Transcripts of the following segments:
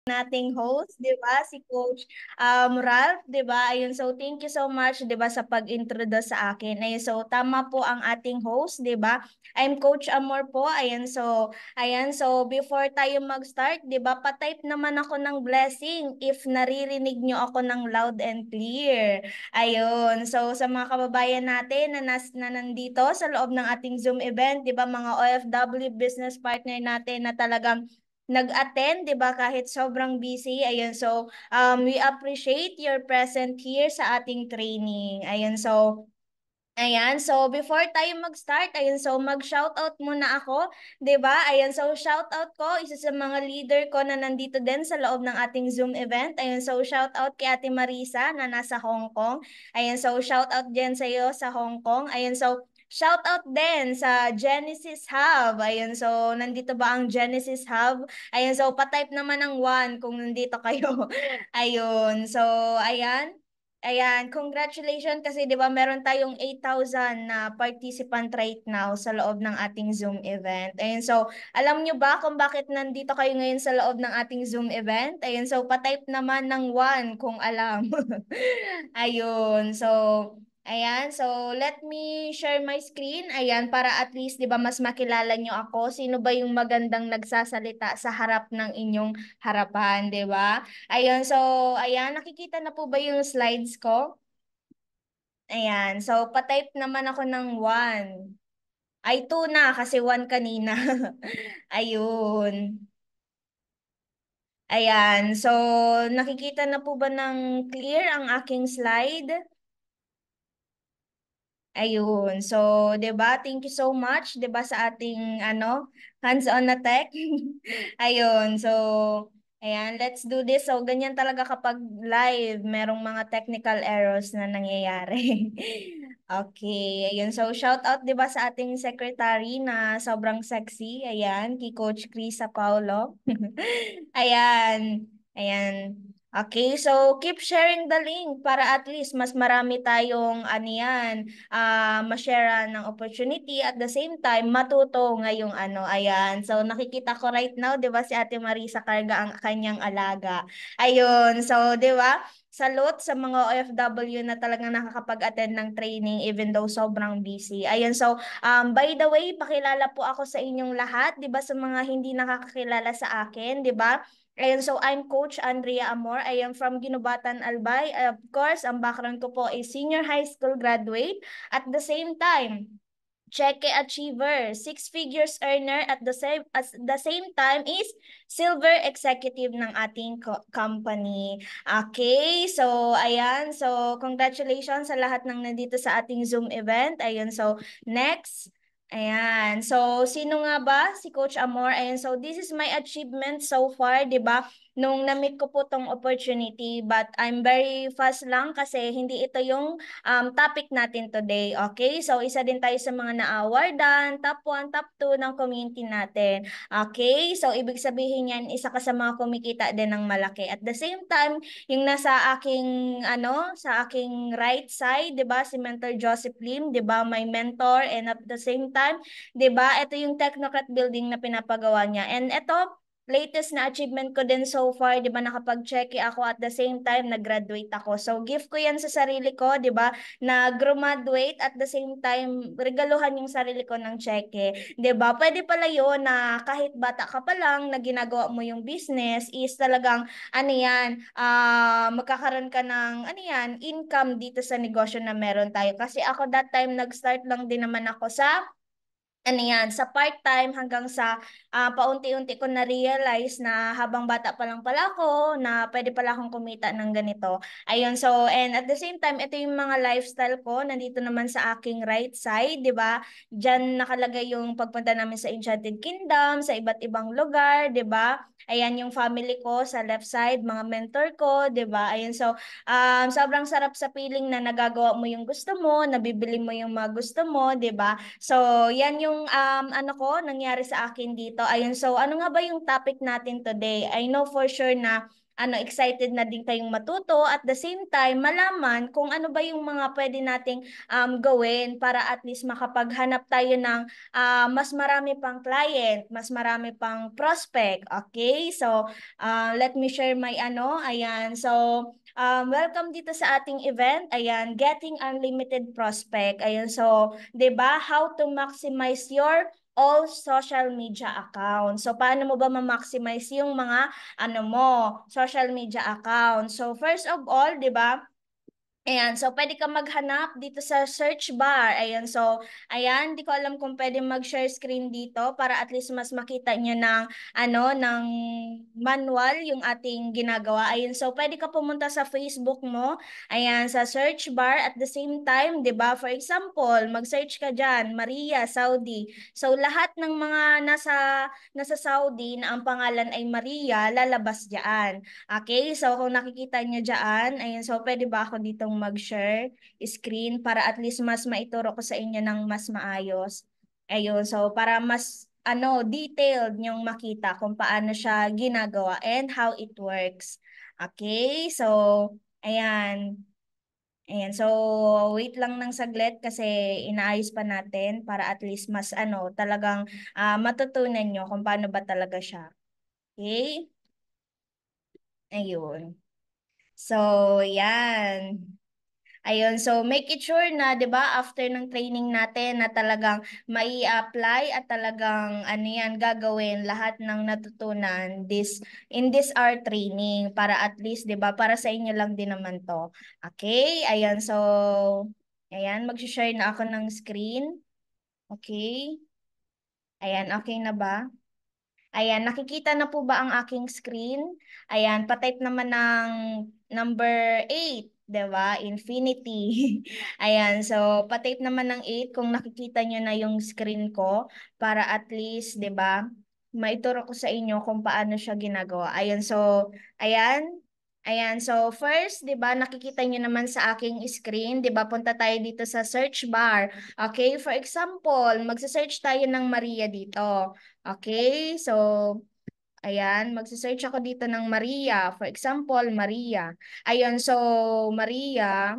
nating host, 'di ba? Si Coach Ralph, 'di ba? Ayun, so thank you so much, 'di ba, sa pag-introduce sa akin. Ayun, so tama po ang ating host, 'di ba? I'm Coach Amor po. Ayan, so before tayo mag-start, 'di ba? Pa-type naman ako ng blessing if naririnig nyo ako ng loud and clear. Ayun, so sa mga kababayan natin na nandito sa loob ng ating Zoom event, 'di ba, mga OFW business partner natin na talagang nag-attend, 'di ba, kahit sobrang busy. Ayun, so we appreciate your present here sa ating training. Ayan, so before tayo mag-start, ayun, so mag-shoutout muna ako, 'di ba? Ayan, so shoutout ko isa sa mga leader ko na nandito din sa loob ng ating Zoom event. Ayun, so shoutout kay Ate Marisa na nasa Hong Kong. Ayan, so shoutout din sa iyo sa Hong Kong. Ayan, so shoutout din sa Genesis Hub. Ayun, so nandito ba ang Genesis Hub? Ayun, so pa-type naman ng one kung nandito kayo. Ayun, so ayan. Ayan, congratulations kasi 'di ba meron tayong 8,000 na participant right now sa loob ng ating Zoom event. Ayun, so alam nyo ba kung bakit nandito kayo ngayon sa loob ng ating Zoom event? Ayun, so pa-type naman ng one kung alam. Ayun, so let me share my screen. Ayan, para at least 'di ba mas makilala nyo ako. Sino ba yung magandang nagsasalita sa harap ng inyong harapan, 'di ba? Ayan, nakikita na po ba yung slides ko? Ayan, so pa-type naman ako ng one. Ay, two na kasi one kanina. Ayun. Ayan, so nakikita na po ba ng clear ang aking slide? Ayun. So, 'di ba? Thank you so much, 'di ba, sa ating hands-on na tech. Ayun. So, ayan, let's do this. So, ganyan talaga kapag live, merong mga technical errors na nangyayari. Okay. Ayun. So, shout out, 'di ba, sa ating secretary na sobrang sexy. Ayan, kay Coach Krisa Paulo. Ayan. Ayan. Okay, so keep sharing the link para at least mas marami tayong ma-share ng opportunity at the same time matuto ngayong ayan. So nakikita ko right now, 'di ba, si Ate Marisa karga ang kanyang alaga. Ayun, so 'di ba? Salute sa mga OFW na talagang nakakapag-attend ng training even though sobrang busy. Ayun, so by the way, pakilala po ako sa inyong lahat, 'di ba, sa mga hindi nakakakilala sa akin, 'di ba? Ayun, so I'm Coach Andrea Amor. I am from Ginubatan, Albay. Of course, ang background ko po is senior high school graduate. At the same time, Cheque achiever, six figures earner at the same time is silver executive ng ating company. Okay, so ayan, so congratulations sa lahat ng nandito sa ating Zoom event. Ayun, so next. Ayan. So, sino nga ba? Si Coach Amor. Ayan. So, this is my achievement so far, di ba? Nung na-meet ko po tong opportunity. But I'm very fast lang kasi hindi ito yung topic natin today. Okay? So, isa din tayo sa mga na-awardan, top 1, top 2 ng community natin. Okay? So, ibig sabihin yan, isa ka sa mga kumikita din ng malaki. At the same time, yung sa aking right side, 'di ba, si Mentor Joseph Lim, 'di ba, my mentor, and at the same time, 'di ba, ito yung Technocrat building na pinapagawa niya. And ito, latest na achievement ko din so far, 'di ba, nakapag-check ako at the same time nag-graduate ako. So gift ko 'yan sa sarili ko, 'di ba? Na graduate at the same time regaluhan yung sarili ko ng cheque, 'di ba? Pwede pala 'yon na kahit bata ka pa lang na ginagawa mo yung business is talagang magkakaroon ka ng income dito sa negosyo na meron tayo. Kasi ako that time nag-start lang din naman ako sa part-time hanggang sa paunti-unti ko na-realize na habang bata pa lang pala ako na pwede pala akong kumita ng ganito. Ayun, so and at the same time, ito yung mga lifestyle ko nandito naman sa aking right side, 'di ba? Diyan nakalagay yung pagpunta namin sa Enchanted Kingdom, sa iba't ibang lugar, 'di ba? Ayan yung family ko sa left side, mga mentor ko, 'di ba? Ayun, so sobrang sarap sa feeling na nagagawa mo yung gusto mo, nabibili mo yung mga gusto mo, 'di ba? So, yan yung nangyari sa akin dito. Ayun, so ano nga ba yung topic natin today? I know for sure na excited na din kayong matuto, at the same time malaman kung ano ba yung mga pwede nating gawin para at least makapaghanap tayo ng mas marami pang client, mas marami pang prospect. Okay? So, let me share my ayan. So, welcome dito sa ating event. Ayan, Getting Unlimited Prospect. Ayan, so, 'di ba, how to maximize your all social media accounts. So, paano mo ba ma-maximize yung mga social media accounts? So, first of all, 'di ba? Ayan, so pwede ka maghanap dito sa search bar. Ayan, so ayan, di ko alam kung pwede mag-share screen dito para at least mas makita niyo ng ng manual yung ating ginagawa. Ayan, so pwede ka pumunta sa Facebook mo. Ayan, sa search bar at the same time, 'di ba? For example, mag-search ka diyan, Maria Saudi. So lahat ng mga nasa Saudi na ang pangalan ay Maria, lalabas diyan. Okay, so kung nakikita nyo dyan, ayun, so pwede ba ako ditong mag-share screen para at least mas maituro ko sa inyo ng mas maayos. Ayun, so para mas detailed nyong makita kung paano siya ginagawa and how it works. Okay, so ayan. Ayan, so wait lang ng saglit kasi inaayos pa natin para at least mas talagang matutunan nyo kung paano ba talaga siya. Okay? Ayun. So, yan. Ayun, so make it sure na, 'di ba, after ng training natin na talagang mai-apply at talagang yan gagawin lahat ng natutunan in this hour training para at least, 'di ba, para sa inyo lang din naman 'to. Okay? Ayun, so ayan, mag-share na ako ng screen. Okay? Ayan, okay na ba? Ayan, nakikita na po ba ang aking screen? Ayan, patype naman ng number 8, 'di ba? Infinity. Ayan, so patype naman ng 8 kung nakikita nyo na yung screen ko para at least, 'di ba? Maituro ko sa inyo kung paano siya ginagawa. Ayan, so ayan. Ayan, so first, 'di ba, nakikita nyo naman sa aking screen, 'di ba? Punta tayo dito sa search bar. Okay, for example, magse-search tayo ng Maria dito. Okay, so ayan, magse-search ako dito ng Maria. For example, Maria. Ayun, so Maria.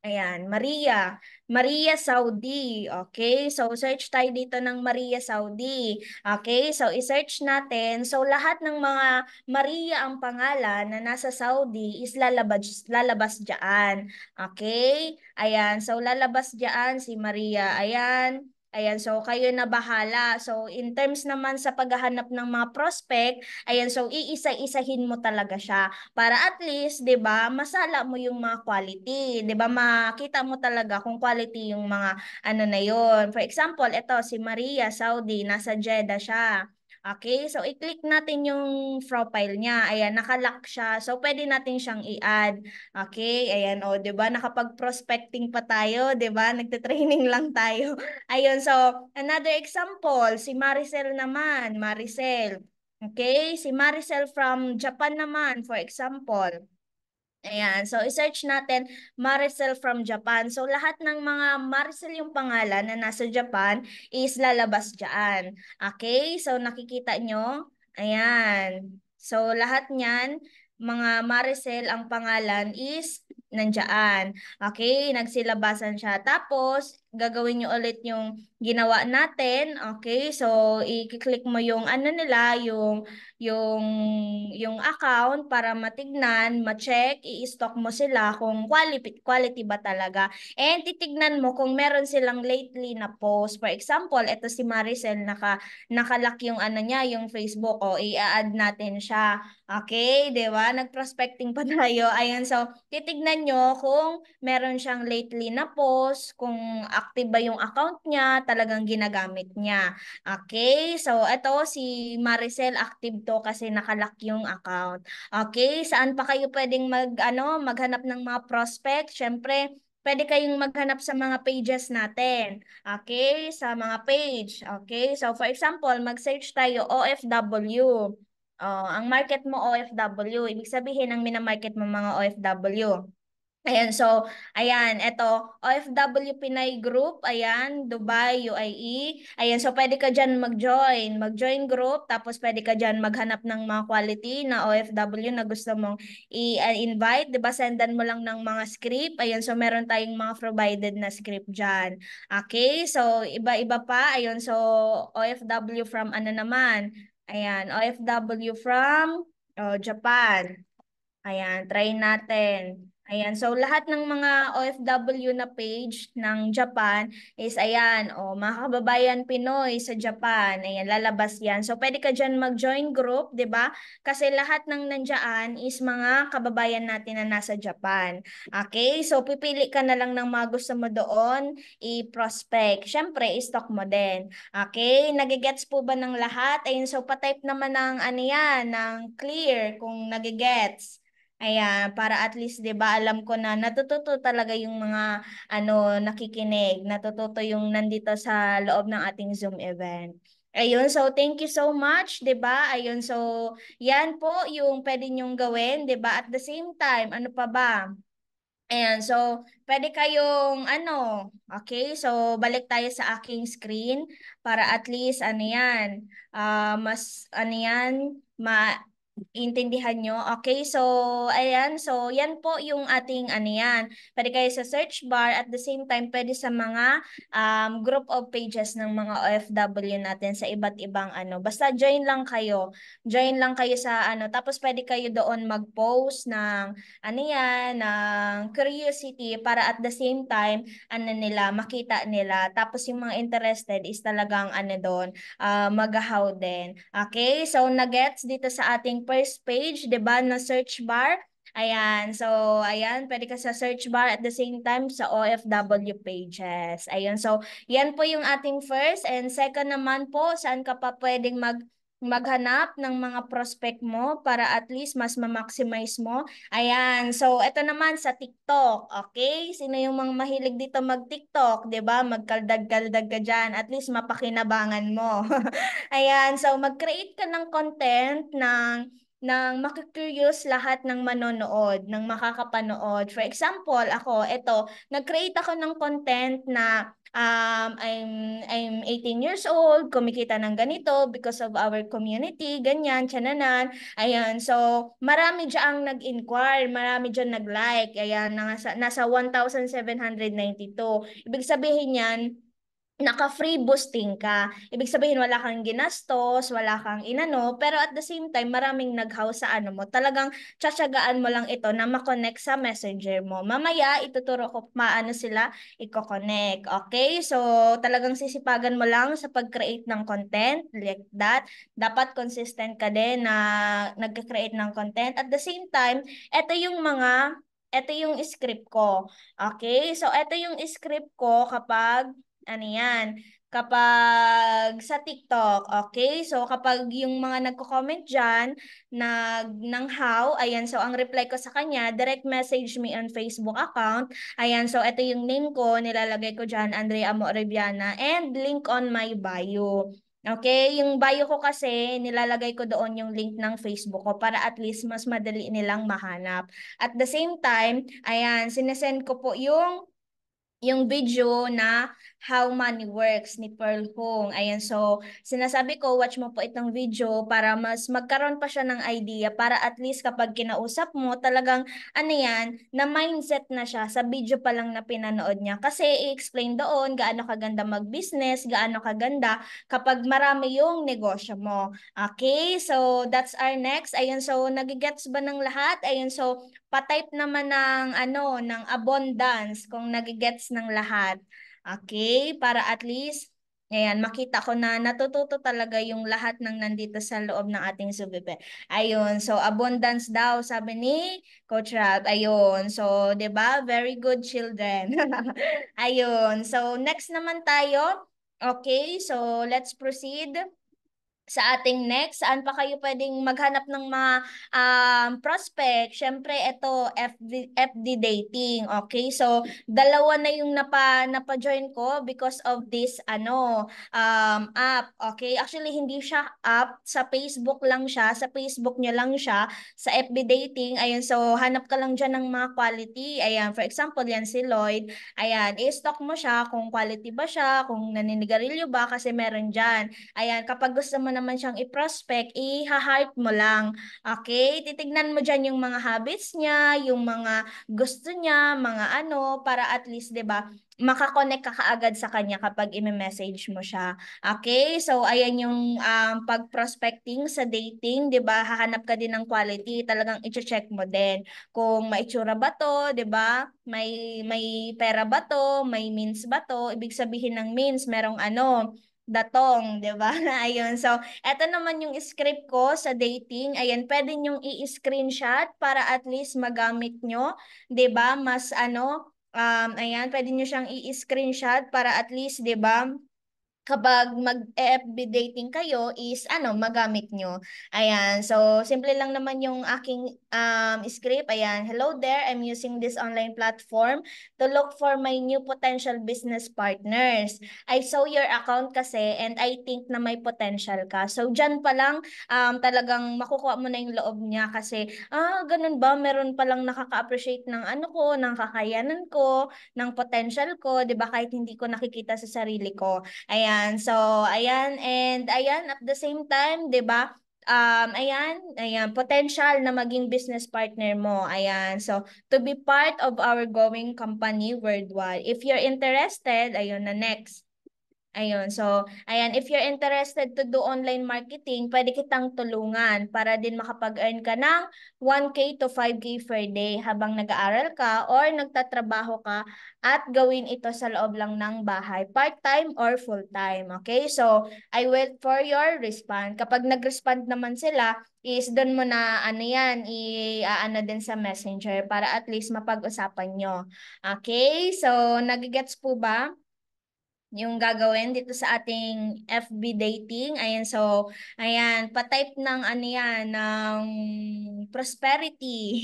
Ayan, Maria. Maria Saudi. Okay, so search tayo dito ng Maria Saudi. Okay, so i-search natin. So lahat ng mga Maria ang pangalan na nasa Saudi is lalabas diyan. Okay? Ayan, so lalabas diyan si Maria. Ayan. Ayan, so kayo na bahala. So in terms naman sa paghahanap ng mga prospect, ayan, so iisa-isahin mo talaga siya para at least, 'di ba, masala mo yung mga quality, 'di ba? Makita mo talaga kung quality yung mga na 'yon. For example, ito si Maria Saudi, nasa Jeddah siya. Okay, so i-click natin yung profile niya. Ayan, nakalock siya. So pwede natin siyang i-add. Okay, ayan, oh, 'di ba? Nakapag-prospecting pa tayo, 'di ba? Nagte-training lang tayo. Ayun, so another example, si Maricel naman, Maricel. Okay, si Maricel from Japan naman, for example. Ayan, so i-search natin Maricel from Japan. So lahat ng mga Maricel yung pangalan na nasa Japan is lalabas dyan. Okay, so nakikita nyo? Ayan. So lahat niyan, mga Maricel ang pangalan is nandyan. Okay, nagsilabasan siya. Tapos, gagawin nyo ulit yung ginawa natin. Okay, so i-click mo yung nila, yung yung account para matignan, ma-check, i-stock mo sila kung quality ba talaga. And titignan mo kung meron silang lately na post. For example, ito si Maricel nakalock yung niya, yung Facebook, o i-add natin siya. Okay, 'di ba? Nag-prospecting pa tayo. Ayun, so titignan nyo kung meron siyang lately na post, kung active ba yung account niya, talagang ginagamit niya. Okay, so ito si Maricel active to kasi nakalock yung account. Okay, saan pa kayo pwedeng maghanap ng mga prospect? Syempre, pwede kayong maghanap sa mga pages natin. Okay, sa mga page. Okay, so for example, mag-search tayo OFW. Oh, ang market mo OFW, ibig sabihin ang minamarket mo mga OFW. Ayan, so, ayan, eto, OFW Pinay Group, ayan, Dubai, UAE. Ayan, so pwede ka dyan mag-join group, tapos pwede ka dyan maghanap ng mga quality na OFW na gusto mong i-invite, di ba? Sendan mo lang ng mga script. Ayan, so meron tayong mga provided na script dyan. Okay, so iba-iba pa. Ayun, so OFW from ano naman? Ayan, OFW from Japan. Ayan, try natin. Ayan, so lahat ng mga OFW na page ng Japan is ayan, mga kababayan Pinoy sa Japan. Ayan, lalabas yan. So pwede ka dyan mag-join group, di ba? Kasi lahat ng nandyan is mga kababayan natin na nasa Japan. Okay, so pipili ka na lang ng mga gusto mo doon, i-prospect. Siyempre, i-stock mo din. Okay, nagigets po ba ng lahat? Ayun, so patype naman ng ano yan, ng clear kung nagigets. Ayan, para at least 'di ba alam ko na natututo talaga yung mga nakikinig, natututo yung nandito sa loob ng ating Zoom event. Ayun, so thank you so much, 'di ba? Ayun, so yan po yung pwede nyong gawin, 'di ba? At the same time, ano pa ba? Ayan, so pwede kayong okay, so balik tayo sa aking screen para at least mas intindihan nyo. Okay, so ayan, so yan po yung ating Pwede kayo sa search bar at the same time pwede sa mga group of pages ng mga OFW natin sa iba't ibang Basta join lang kayo. Join lang kayo sa tapos pwede kayo doon mag-post ng curiosity para at the same time makita nila. Tapos yung mga interested is talagang doon, magahaw din. Okay, so nagets dito sa ating first page, 'di ba, na search bar. Ayan, so ayan, pwede ka sa search bar at the same time sa OFW pages. Ayun, so yan po yung ating first and second naman po, saan ka pa pwedeng maghanap ng mga prospect mo para at least mas ma-maximize mo. Ayan, so ito naman sa TikTok, okay? Sino yung mga mahilig dito mag-TikTok, 'di ba? Magkaldag-kaldag ka diyan, at least mapakinabangan mo. Ayan, so mag-create ka ng content ng makikurious lahat ng manonood, ng makakapanood. For example, ako, ito, nag-create ako ng content na I'm 18 years old, kumikita ng ganito because of our community, ganyan, tsananan. Ayan, so marami diyang nag-inquire, marami dyan nag-like. Ayan, nasa 1,792. Ibig sabihin yan, naka-free boosting ka. Ibig sabihin wala kang ginastos, wala kang pero at the same time maraming nag-house sa mo. Talagang tsatsagaan mo lang ito na ma-connect sa messenger mo. Mamaya ituturo ko paano sila i-connect. Okay? So talagang sisipagan mo lang sa pag-create ng content like that. Dapat consistent ka din na nag-create ng content. At the same time, ito yung script ko. Okay? So ito yung script ko kapag kapag sa TikTok, okay? So, kapag yung mga nagko-comment dyan, ng how, ayan, so ang reply ko sa kanya, direct message me on Facebook account. Ayan, so ito yung name ko, nilalagay ko dyan, Andrea Moreviana, and link on my bio. Okay, yung bio ko kasi, nilalagay ko doon yung link ng Facebook ko para at least mas madali nilang mahanap. At the same time, ayan, sinesend ko po yung video na How Money Works ni Pearl Hong. Ayan, so sinasabi ko, watch mo po itong video para mas magkaroon pa siya ng idea para at least kapag kinausap mo, talagang na mindset na siya sa video pa lang na pinanood niya. Kasi i-explain doon gaano kaganda mag-business, gaano kaganda kapag marami yung negosyo mo. Okay, so that's our next. Ayan, so nagigets ba ng lahat? Ayan, so pa-type naman ng abundance kung nagigets ng lahat. Okay, para at least ayan, makita ko na natututo talaga yung lahat ng nandito sa loob ng ating subebe. Ayun, so abundance daw, sabi ni Coach Ralph. Ayun, so 'di ba? Very good children. Ayun, so next naman tayo. Okay, so let's proceed. sa ating next, saan pa kayo pwedeng maghanap ng mga prospect? Syempre, ito, FD dating. Okay? So, dalawa na yung napa-join ko because of this, app. Okay? Actually, hindi siya app. Sa Facebook lang siya. Sa Facebook nyo lang siya. Sa FB dating. Ayun, so, hanap ka lang dyan ng mga quality. Ayan, for example, yan si Lloyd. Ayan, i-stalk mo siya kung quality ba siya, kung naninigarilyo ba, kasi meron dyan. Ayan, kapag gusto mo naman siyang i-prospect, i-heart mo lang. Okay? Titignan mo dyan yung mga habits niya, yung mga gusto niya, mga para at least, 'di ba, makakonect ka kaagad sa kanya kapag i-message mo siya. Okay? So, ayan yung pag-prospecting sa dating, 'di ba? Hahanap ka din ng quality, talagang i-check mo din kung maitsura ba 'to, 'di ba? May pera ba 'to, may means ba 'to? Ibig sabihin ng means, merong datong, 'di ba? Ayun. So, eto naman yung script ko sa dating. Ayan, pwede niyong i-screenshot para at least magamit nyo, 'di ba? Mas ayan, pwede niyo siyang i-screenshot para at least, 'di ba? Kapag mag-FB dating kayo is magamit nyo. Ayan, so simple lang naman yung aking script. Ayan, hello there, I'm using this online platform to look for my new potential business partners. I saw your account kasi and I think na may potential ka. So dyan pa lang talagang makukuha mo na yung loob niya kasi ganun ba, meron palang nakaka-appreciate ng ng kakayanan ko, ng potential ko, 'di ba, kahit hindi ko nakikita sa sarili ko. Ayan, so ayan, and ayan at the same time, 'di ba? Ayan, potential na maging business partner mo. Ayan, so to be part of our growing company worldwide. If you're interested, ayun na next. Ayun, so, ayan, if you're interested to do online marketing, pwede kitang tulungan para din makapag-earn ka ng 1K to 5K per day habang nag-aaral ka or nagtatrabaho ka at gawin ito sa loob lang ng bahay, part-time or full-time. Okay? So, I wait for your response. Kapag nag-respond naman sila, is doon mo na i-ano din sa messenger para at least mapag-usapan nyo. Okay? So, nagigets po ba yung gagawin dito sa ating FB dating? Ayan, so, ayan, pa-type ng ng prosperity.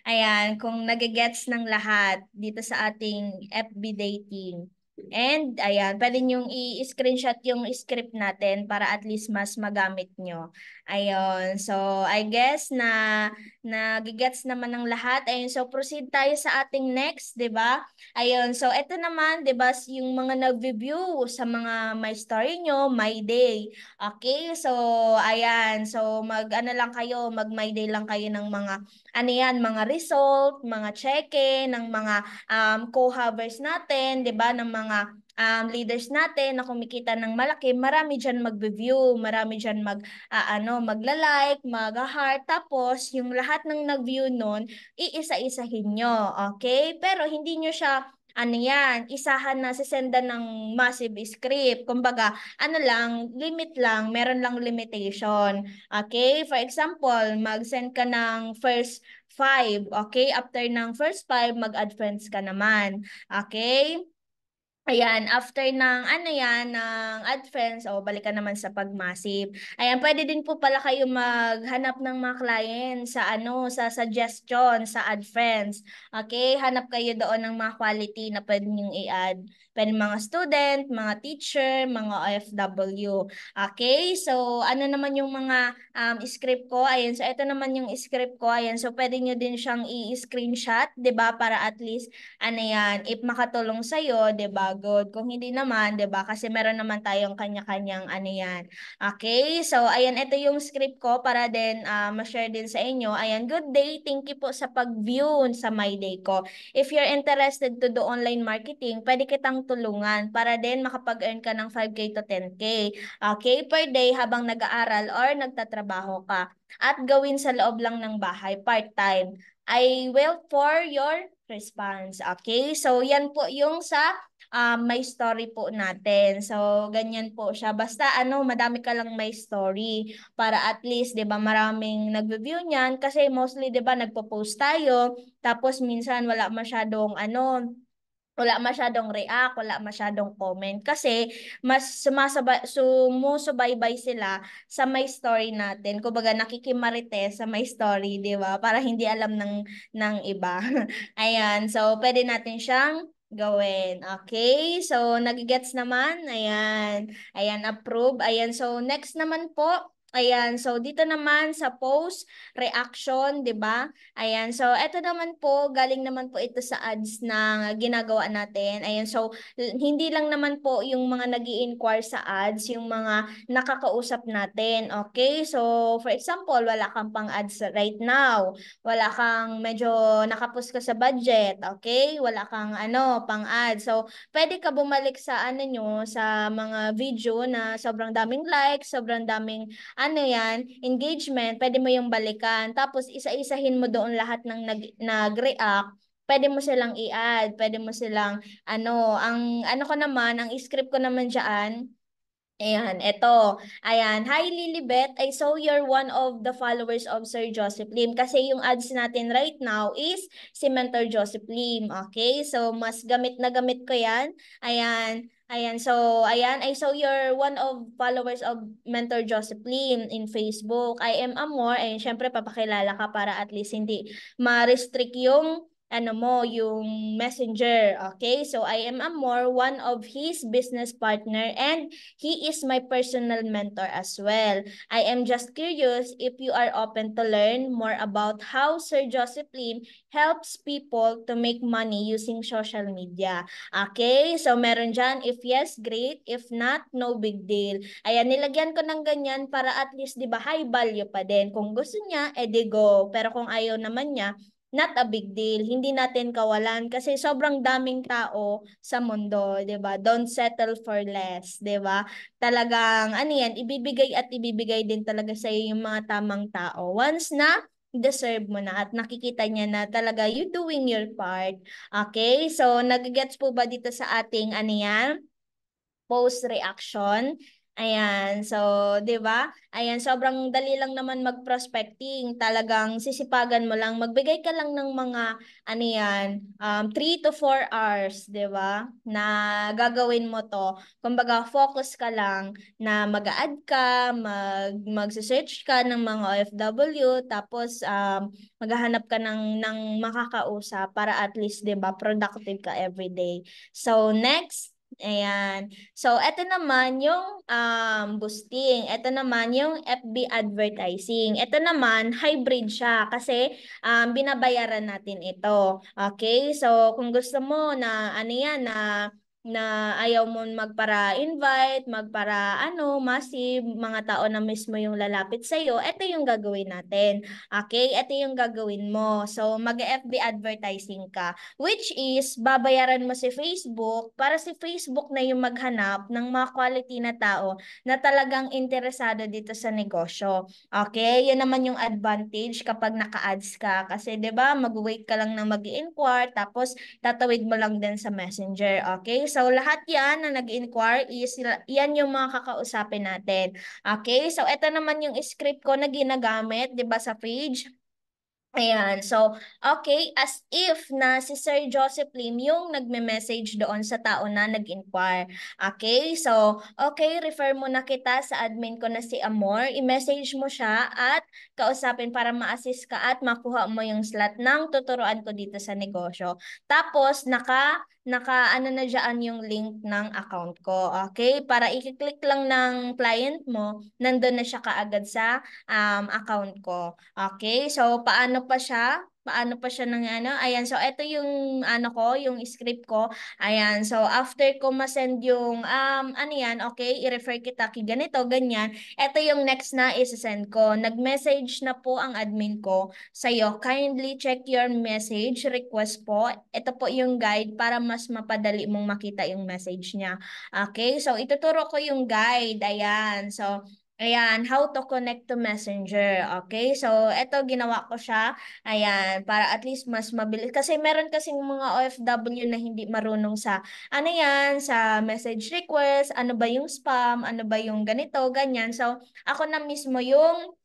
Ayan, kung nagigets ng lahat dito sa ating FB dating. And, ayan, pwede nyong i-screenshot yung script natin para at least mas magamit nyo. Ayun, so, I guess na nagigets naman ng lahat. Ayun, so, proceed tayo sa ating next, di ba? Ayun, so ito naman, 'di ba, yung mga nag-review sa mga My Story nyo, My Day. Okay? So, ayan. So, lang kayo, mag My Day lang kayo ng mga mga result, mga check-in, ng mga co-havers natin, 'di ba, ng mga leaders natin na kumikita ng malaki. Marami diyan mag-review, marami diyan magla-like, mag-heart, tapos yung lahat ng nag-view nun iisa-isahin nyo, okay? Pero hindi nyo siya, isahan na sisendan ng massive script. Kumbaga, limit lang, meron lang limitation. Okay? For example, mag-send ka ng first five, okay? After ng first five, mag-add friends ka naman. Okay? Ayan, after ng ng add friends, o balikan naman sa pag-massive. Ayan, pwede din po pala kayo maghanap ng mga client sa sa suggestion, sa add friends. Okay, hanap kayo doon ng mga quality na pwede niyong i-add. Pwede mga student, mga teacher, mga OFW. Okay, so ano naman yung mga script ko? Ayan, so ito naman yung script ko. Ayan, so pwede niyo din siyang i-screenshot, 'di ba? Para at least if makatulong sa'yo, 'di ba, good. Kung hindi naman, 'di ba, kasi meron naman tayong kanya-kanyang Okay, so ayan, ito yung script ko para din ma-share din sa inyo. Ayan, good day. Thank you po sa pag-view sa My Day ko. If you're interested to do online marketing, pwede kitang tulungan para din makapag-earn ka ng 5K to 10K. Okay, per day habang nag-aaral or nagtatrabaho ka. At gawin sa loob lang ng bahay, part-time. I will for your response. Okay? So, yan po yung sa may story po natin. So, ganyan po siya. Basta madami ka lang may story para at least, 'di ba, maraming nagve-view niyan kasi mostly, 'di ba, nagpo-post tayo tapos minsan wala masyadong wala masyadong react, wala masyadong comment kasi mas sumusubaybay sila sa may story natin. Kumbaga nakikimarites sa may story, 'di ba? Para hindi alam ng iba. Ayan, so pwede natin siyang gawin. Okay? So nagigets naman? Ayan. Ayan, approve. Ayan, so next naman po. Ayan, so dito naman sa post reaction, 'di ba? Ayan, so eto naman po, galing naman po ito sa ads na ginagawa natin. Ayan, so hindi lang naman po yung mga nag-i-inquire sa ads, yung mga nakakausap natin. Okay, so for example, wala kang pang ads right now, wala kang medyo nakapos ka sa budget, okay, wala kang ano, pang ads. So pwede ka bumalik sa ano nyo, sa mga video na sobrang daming likes, sobrang daming ano yan, engagement, pwede mo yung balikan. Tapos isa-isahin mo doon lahat ng nag-react. Pwede mo silang i-add, pwede mo silang ano, ang ano ko naman, ang script ko naman diyan. Ayan, eto. Ayan. Hi, Lilibet. I saw you're one of the followers of Sir Joseph Lim. Kasi yung ads natin right now is si Mentor Joseph Lim. Okay? So, mas gamit na gamit ko yan. Ayan. Ayan. So, ayan. I saw you're one of followers of Mentor Joseph Lim in Facebook. I am Amor. Ayan, syempre, papakilala ka para at least hindi ma-restrict yung ano mo, yung messenger. Okay? So, I am Amor, one of his business partner, and he is my personal mentor as well. I am just curious if you are open to learn more about how Sir Joseph Lim helps people to make money using social media. Okay? So, meron dyan. If yes, great. If not, no big deal. Ayan, nilagyan ko ng ganyan para at least, di ba, high value pa din. Kung gusto niya, edi go. Pero kung ayaw naman niya, not a big deal. Hindi natin kawalan kasi sobrang daming tao sa mundo, 'di ba? Don't settle for less, 'di ba? Talagang ano 'yan, ibibigay at ibibigay din talaga sa iyo yung mga tamang tao. Once na deserve mo na at nakikita niya na talaga you doing your part. Okay? So, nagigets po ba dito sa ating ano 'yan? Post reaction. Ayan, so 'di ba? Ayan, sobrang dali lang naman mag-prospecting. Talagang sisipagan mo lang, magbigay ka lang ng mga ano 'yan, 3 to 4 hours, 'di ba? Na gagawin mo 'to. Kumbaga, focus ka lang na mag-a-add ka, magse-search ka ng mga OFW, tapos maghahanap ka ng makakausap para at least 'di ba, productive ka everyday. So next, ayan. So, eto naman yung boosting. Eto naman yung FB advertising. Eto naman, hybrid siya kasi binabayaran natin ito. Okay? So, kung gusto mo na ano yan, na ayaw mo magpara-invite, magpara ano, massive, mga tao na mismo yung lalapit sa'yo, ito yung gagawin natin. Okay? Ito yung gagawin mo. So, mag-FB advertising ka. Which is, babayaran mo si Facebook para si Facebook na yung maghanap ng mga quality na tao na talagang interesado dito sa negosyo. Okay? Yan naman yung advantage kapag naka-ads ka. Kasi 'di ba mag-wait ka lang na mag-inquire tapos tatawid mo lang din sa Messenger. Okay? So, lahat yan na nag-inquire is yan yung mga kakausapin natin. Okay? So, ito naman yung script ko na ginagamit, 'di ba, sa page. Ayan. So, okay, as if na si Sir Joseph Lim yung nagme-message doon sa tao na nag-inquire. Okay? So, okay, refer mo na kita sa admin ko na si Amor. I-message mo siya at kausapin para ma-assist ka at makuha mo yung slot ng tuturuan ko dito sa negosyo. Tapos, naka ano na diyan yung link ng account ko. Okay? Para i-click lang ng client mo, nandun na siya kaagad sa account ko. Okay, so paano pa siya? Paano pa siya ng ano? Ayan, so ito yung ano ko, yung script ko. Ayan, so after ko ma-send yung ano yan, okay, i-refer kita kay ganito, ganyan. Ito yung next na i-send ko. Nag-message na po ang admin ko sa'yo. Kindly check your message request po. Ito po yung guide para mas mapadali mong makita yung message niya. Okay, so ituturo ko yung guide. Ayan, so ayan, how to connect to Messenger. Okay? So, eto ginawa ko siya. Ayan, para at least mas mabilis. Kasi meron kasing mga OFW na hindi marunong sa, ano yan, sa message request, ano ba yung spam, ano ba yung ganito, ganyan. So, ako na mismo yung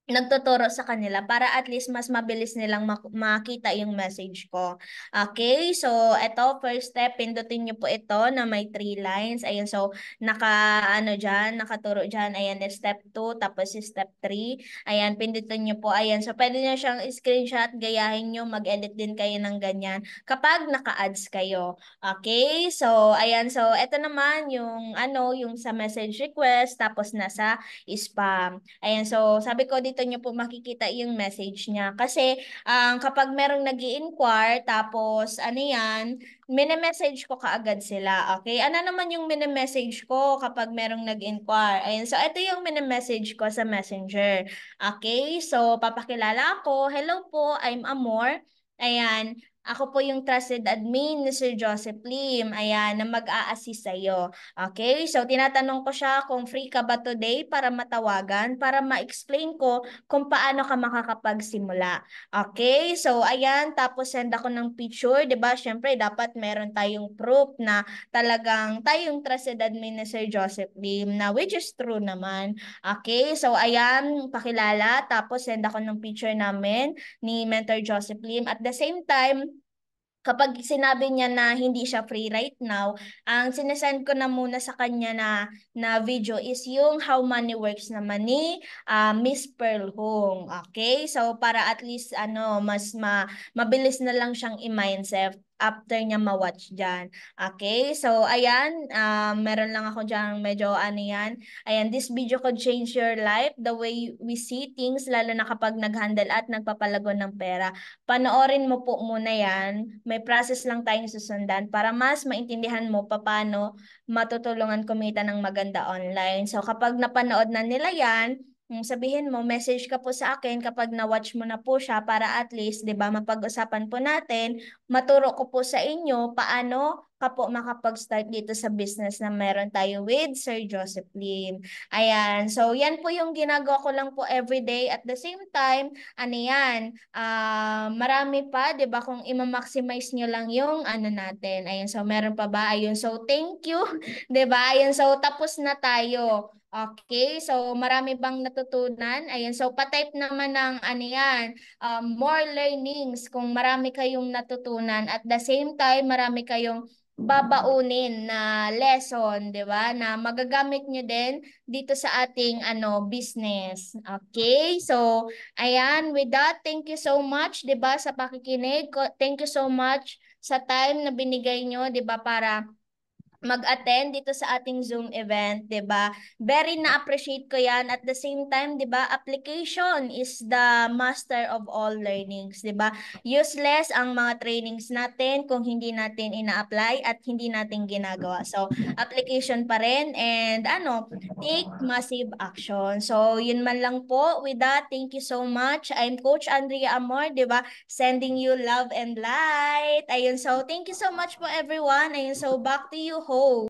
nagtuturo sa kanila para at least mas mabilis nilang makita yung message ko. Okay, so ito, first step, pindutin niyo po ito na may 3 lines. Ayan, so ano dyan, nakaturo dyan. Ayan, step 2, tapos step 3. Ayan, pindutin niyo po. Ayan, so pwede niyo siyang screenshot, gayahin niyo, mag-edit din kayo ng ganyan kapag naka-ads kayo. Okay, so ayan, so ito naman yung yung sa message request, tapos nasa spam. Ayan, so sabi ko dito nyo po makikita yung message niya. Kasi kapag merong nag inquire tapos ano yan, message ko kaagad sila. Okay? Ano naman yung message ko kapag merong nag-inquire? Ayan, so ito yung message ko sa Messenger. Okay? So papakilala ako. Hello po, I'm Amor. Ayan, ako po yung trusted admin ni Sir Joseph Lim. Ayan, na mag-a-assist sa'yo. Okay, so tinatanong ko siya kung free ka ba today para matawagan, para ma-explain ko kung paano ka makakapagsimula. Okay, so ayan, tapos send ako ng picture, 'di ba? Syempre, dapat meron tayong proof na talagang tayong trusted admin ni Sir Joseph Lim, na which is true naman. Okay, so ayan, pakilala, tapos send ako ng picture namin ni Mentor Joseph Lim. At the same time, kapag sinabi niya na hindi siya free right now, ang sinesend ko na muna sa kanya na video is yung How Money Works naman ni Miss Pearl Hong. Okay? So para at least mabilis na lang siyang i-mindset after niya ma-watch dyan. Okay? So ayan, meron lang ako dyan medyo yan. Ayan, this video could change your life, the way we see things, lalo na kapag nag-handle at nagpapalago ng pera. Panoorin mo po muna yan. May process lang tayong susundan para mas maintindihan mo paano matutulungan kumita ng maganda online. So kapag napanood na nila yan, sabihin mo, message ka po sa akin kapag na-watch mo na po siya para at least, 'di ba, mapag-usapan po natin, maturo ko po sa inyo paano ka po makapag-start dito sa business na meron tayo with Sir Joseph Lim. Ayan. So yan po yung ginagawa ko lang po everyday. At the same time, yan, marami pa, 'di ba, kung i-maximize nyo lang yung natin. Ayun, so meron pa ba? Ayun, so thank you, 'di ba? Ayun, so tapos na tayo. Okay, so marami bang natutunan? Ayun, so pa-type naman ng yan, more learnings kung marami kayong natutunan. At the same time, marami kayong babaunin na lesson, 'di ba? Na magagamit nyo din dito sa ating business. Okay? So ayan, with that, thank you so much, 'di ba, sa pakikinig. Thank you so much sa time na binigay nyo, 'di ba, para mag-attend dito sa ating Zoom event, 'di ba? Very na-appreciate ko 'yan. At the same time, 'di ba, application is the master of all learnings, 'di ba? Useless ang mga trainings natin kung hindi natin ina-apply at hindi natin ginagawa. So, application pa rin, and take massive action. So, yun man lang po. With that, thank you so much. I'm Coach Andrea Amor, 'di ba? Sending you love and light. Ayun, so thank you so much po everyone. Ayun, so back to you, host.